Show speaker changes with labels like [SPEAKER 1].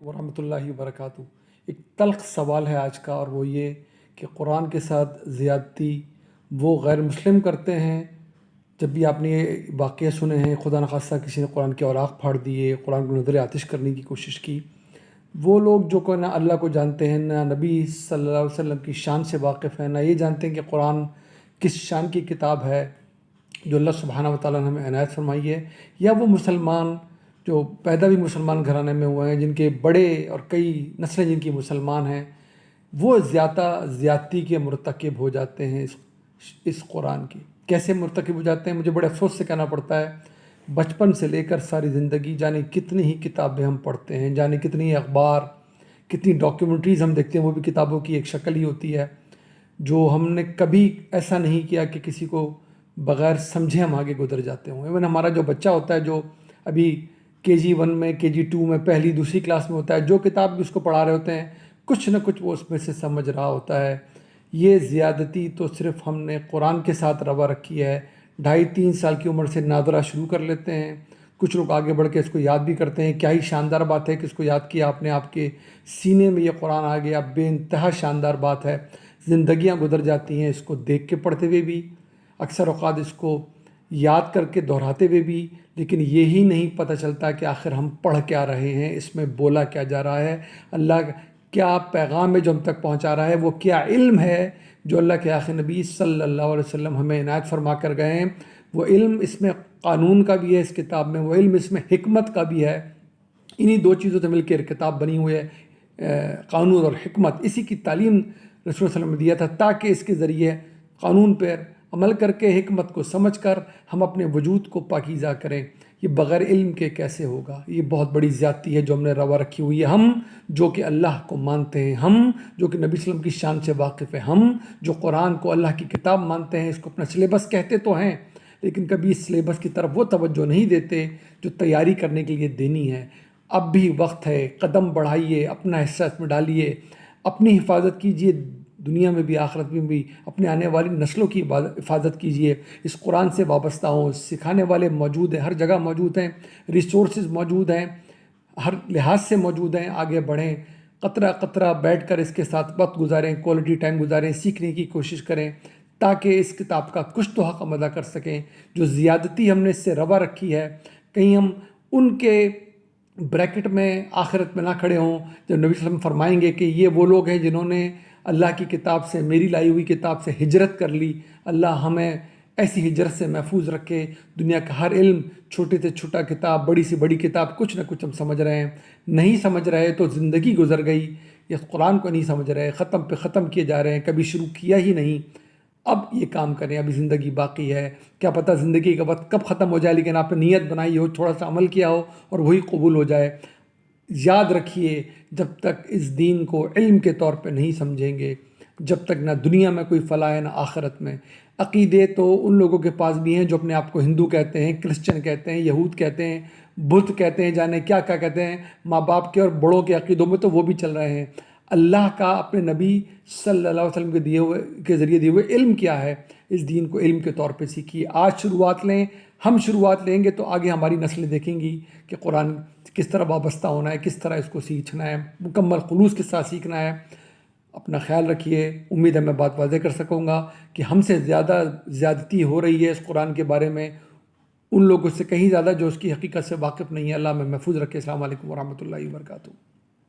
[SPEAKER 1] ورحمۃ اللہ وبرکاتہ۔ ایک تلخ سوال ہے آج کا، اور وہ یہ کہ قرآن کے ساتھ زیادتی وہ غیر مسلم کرتے ہیں۔ جب بھی آپ نے یہ واقعہ سنے ہیں، خدا نخواستہ کسی نے قرآن کے اوراق پھاڑ دیے، قرآن کو نظر آتش کرنے کی کوشش کی، وہ لوگ جو کہ نہ اللہ کو جانتے ہیں، نہ نبی صلی اللہ علیہ وسلم کی شان سے واقف ہیں، نہ یہ جانتے ہیں کہ قرآن کس شان کی کتاب ہے جو اللہ سبحانہ و تعالیٰ نے ہمیں عنایت فرمائی ہے، یا وہ مسلمان جو پیدا بھی مسلمان گھرانے میں ہوئے ہیں، جن کے بڑے اور کئی نسلیں جن کی مسلمان ہیں، وہ زیادتی کے مرتکب ہو جاتے ہیں اس قرآن کی۔ کیسے مرتکب ہو جاتے ہیں؟ مجھے بڑے افسوس سے کہنا پڑتا ہے، بچپن سے لے کر ساری زندگی جانے کتنی ہی کتابیں ہم پڑھتے ہیں، جانے کتنی اخبار، کتنی ڈاکیومنٹریز ہم دیکھتے ہیں، وہ بھی کتابوں کی ایک شکل ہی ہوتی ہے، جو ہم نے کبھی ایسا نہیں کیا کہ کسی کو بغیر سمجھے ہم آگے گزر جاتے ہوں۔ ایون ہمارا جو بچہ ہوتا ہے، جو ابھی KG 1 میں KG 2 میں پہلی دوسری کلاس میں ہوتا ہے، جو کتاب بھی اس کو پڑھا رہے ہوتے ہیں، کچھ نہ کچھ وہ اس میں سے سمجھ رہا ہوتا ہے۔ یہ زیادتی تو صرف ہم نے قرآن کے ساتھ روا رکھی ہے۔ 2.5-3 سال کی عمر سے ناظرہ شروع کر لیتے ہیں، کچھ لوگ آگے بڑھ کے اس کو یاد بھی کرتے ہیں۔ کیا ہی شاندار بات ہے کہ اس کو یاد کیا آپ نے، آپ کے سینے میں یہ قرآن آ گیا، بے انتہا شاندار بات ہے۔ زندگیاں گزر جاتی ہیں اس کو دیکھ کے پڑھتے ہوئے بھی، اکثر اوقات اس کو یاد کر کے دہراتے ہوئے بھی، لیکن یہی نہیں پتہ چلتا کہ آخر ہم پڑھ کیا رہے ہیں، اس میں بولا کیا جا رہا ہے، اللہ کیا پیغام ہے جو ہم تک پہنچا رہا ہے، وہ کیا علم ہے جو اللہ کے آخر نبی صلی اللہ علیہ وسلم ہمیں عنایت فرما کر گئے ہیں۔ وہ علم اس میں قانون کا بھی ہے اس کتاب میں، وہ علم اس میں حکمت کا بھی ہے۔ انہی دو چیزوں سے مل کے کتاب بنی ہوئی ہے، قانون اور حکمت۔ اسی کی تعلیم رسول صلی اللہ علیہ وسلم نے دیا تھا، تاکہ اس کے ذریعے قانون پر عمل کر کے حکمت کو سمجھ کر ہم اپنے وجود کو پاکیزہ کریں۔ یہ بغیر علم کے کیسے ہوگا؟ یہ بہت بڑی زیادتی ہے جو ہم نے روا رکھی ہوئی ہے۔ ہم جو کہ اللہ کو مانتے ہیں، ہم جو کہ نبی صلی اللہ علیہ وسلم کی شان سے واقف ہیں، ہم جو قرآن کو اللہ کی کتاب مانتے ہیں، اس کو اپنا سلیبس کہتے تو ہیں، لیکن کبھی اس سلیبس کی طرف وہ توجہ نہیں دیتے جو تیاری کرنے کے لیے دینی ہے۔ اب بھی وقت ہے، قدم بڑھائیے، اپنا حصہ اس میں ڈالیے، اپنی حفاظت کیجیے، دنیا میں بھی آخرت میں بھی، اپنے آنے والی نسلوں کی حفاظت کیجیے۔ اس قرآن سے وابستہ ہوں، سکھانے والے موجود ہیں، ہر جگہ موجود ہیں، ریسورسز موجود ہیں، ہر لحاظ سے موجود ہیں۔ آگے بڑھیں، قطرہ قطرہ بیٹھ کر اس کے ساتھ وقت گزاریں، کوالٹی ٹائم گزاریں، سیکھنے کی کوشش کریں، تاکہ اس کتاب کا کچھ تو حق ہم ادا کر سکیں۔ جو زیادتی ہم نے اس سے روا رکھی ہے، کہیں ہم ان کے بریکٹ میں آخرت میں نہ کھڑے ہوں جب نبی صلی اللہ علیہ وسلم فرمائیں گے کہ یہ وہ لوگ ہیں جنہوں نے اللہ کی کتاب سے، میری لائی ہوئی کتاب سے ہجرت کر لی۔ اللہ ہمیں ایسی ہجرت سے محفوظ رکھے۔ دنیا کا ہر علم، چھوٹے سے چھوٹا کتاب، بڑی سے بڑی کتاب، کچھ نہ کچھ ہم سمجھ رہے ہیں، نہیں سمجھ رہے تو زندگی گزر گئی۔ اس قرآن کو نہیں سمجھ رہے، ختم پہ ختم کیے جا رہے ہیں، کبھی شروع کیا ہی نہیں۔ اب یہ کام کریں، ابھی زندگی باقی ہے، کیا پتہ زندگی کا وقت کب ختم ہو جائے، لیکن آپ نے نیت بنائی ہو، تھوڑا سا عمل کیا ہو اور وہی قبول ہو جائے۔ یاد رکھیے، جب تک اس دین کو علم کے طور پہ نہیں سمجھیں گے، جب تک نہ دنیا میں کوئی فلاح ہے نہ آخرت میں۔ عقیدے تو ان لوگوں کے پاس بھی ہیں جو اپنے آپ کو ہندو کہتے ہیں، کرسچن کہتے ہیں، یہود کہتے ہیں، بدھ کہتے ہیں، جانے کیا کیا کہتے ہیں۔ ماں باپ کے اور بڑوں کے عقیدوں میں تو وہ بھی چل رہے ہیں۔ اللہ کا اپنے نبی صلی اللہ علیہ وسلم کے ذریعے دیے ہوئے علم کیا ہے؟ اس دین کو علم کے طور پہ سیکھیے۔ آج شروعات لیں، ہم شروعات لیں گے تو آگے ہماری نسلیں دیکھیں گی کہ قرآن کس طرح وابستہ ہونا ہے، کس طرح اس کو سیکھنا ہے، مکمل خلوص کے ساتھ سیکھنا ہے۔ اپنا خیال رکھیے۔ امید ہے میں بات واضح کر سکوں گا کہ ہم سے زیادہ زیادتی ہو رہی ہے اس قرآن کے بارے میں ان لوگوں سے کہیں زیادہ جو اس کی حقیقت سے واقف نہیں ہے۔ اللہ میں محفوظ رکھے۔ السلام علیکم ورحمۃ اللہ وبرکاتہ۔